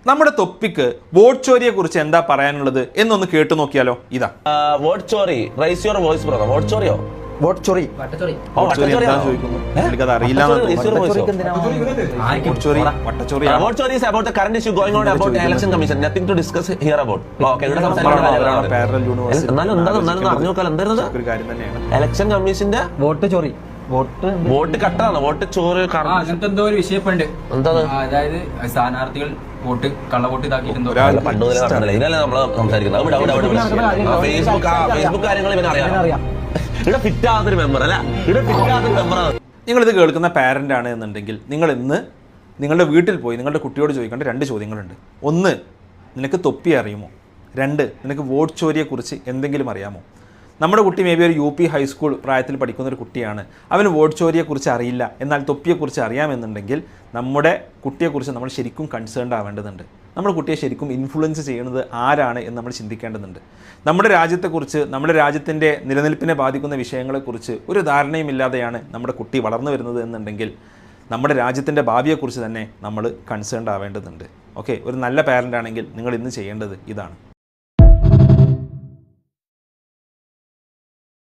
നമ്മുടെ തൊപ്പിക്ക് വോട്ട് ചോരിയെ കുറിച്ച് എന്താ പറയാനുള്ളത് എന്നൊന്ന് കേട്ടു നോക്കിയാലോ. ഇതാ വോട്ട് ചോറി. Rise your voice brother. Vote ചോറിയോ? വോട്ട് ചോറി. എന്താന്ന് ചോദിക്കുന്നു. എനിക്കത് അറിയില്ല. Vote chory is about the current issue going on about the election commission. Nothing to discuss here about. Election commission vote ചോറി. വോട്ട് കട്ടാണ്. വോട്ട് ചോറ് അങ്ങനത്തെ എന്തോ ഒരു വിഷയപ്പുണ്ട്. എന്താ? അതായത് സ്ഥാനാർത്ഥികൾ വോട്ട് കള്ളവോട്ട് ഇതാക്കിയിട്ടുണ്ടോ പണ്ട് ഇതിനല്ലേ നമ്മള് സംസാരിക്കുന്നത്. ഫേസ്ബുക്ക് കാര്യങ്ങൾ ഇവനറിയാം. ഇവിടെ ഫിറ്റ് ആകുന്നൊരു മെമ്പർ അല്ല, ഇവിടെ ഫിറ്റ് ആകുന്ന മെമ്പറാണ്. നിങ്ങളിത് കേൾക്കുന്ന പാരന്റ് ആണ് എന്നുണ്ടെങ്കിൽ നിങ്ങൾ ഇന്ന് നിങ്ങളുടെ വീട്ടിൽ പോയി നിങ്ങളുടെ കുട്ടിയോട് ചോദിക്കേണ്ട 2 ചോദ്യങ്ങളുണ്ട്. 1, നിനക്ക് തൊപ്പി അറിയുമോ? 2, നിനക്ക് വോട്ട് ചോരിയെക്കുറിച്ച് എന്തെങ്കിലും അറിയാമോ? നമ്മുടെ കുട്ടി മേ ബി ഒരു UP ഹൈസ്കൂൾ പ്രായത്തിൽ പഠിക്കുന്ന ഒരു കുട്ടിയാണ്. അവന് വോട്ട് ചോരിയെക്കുറിച്ച് അറിയില്ല, എന്നാൽ തൊപ്പിയെക്കുറിച്ച് അറിയാമെന്നുണ്ടെങ്കിൽ നമ്മുടെ കുട്ടിയെക്കുറിച്ച് നമ്മൾ ശരിക്കും കൺസേൺഡ് ആവേണ്ടതുണ്ട്. നമ്മുടെ കുട്ടിയെ ശരിക്കും ഇൻഫ്ലുവൻസ് ചെയ്യുന്നത് ആരാണ് എന്ന് നമ്മൾ ചിന്തിക്കേണ്ടതുണ്ട്. നമ്മുടെ രാജ്യത്തെക്കുറിച്ച്, നമ്മുടെ രാജ്യത്തിൻ്റെ നിലനിൽപ്പിനെ ബാധിക്കുന്ന വിഷയങ്ങളെക്കുറിച്ച് ഒരു ധാരണയുമില്ലാതെയാണ് നമ്മുടെ കുട്ടി വളർന്നു വരുന്നത് എന്നുണ്ടെങ്കിൽ നമ്മുടെ രാജ്യത്തിൻ്റെ ഭാവിയെക്കുറിച്ച് തന്നെ നമ്മൾ കൺസേൺഡ് ആവേണ്ടതുണ്ട്. ഓക്കെ, ഒരു നല്ല പാരൻ്റ് ആണെങ്കിൽ നിങ്ങൾ ഇന്ന് ചെയ്യേണ്ടത് ഇതാണ്.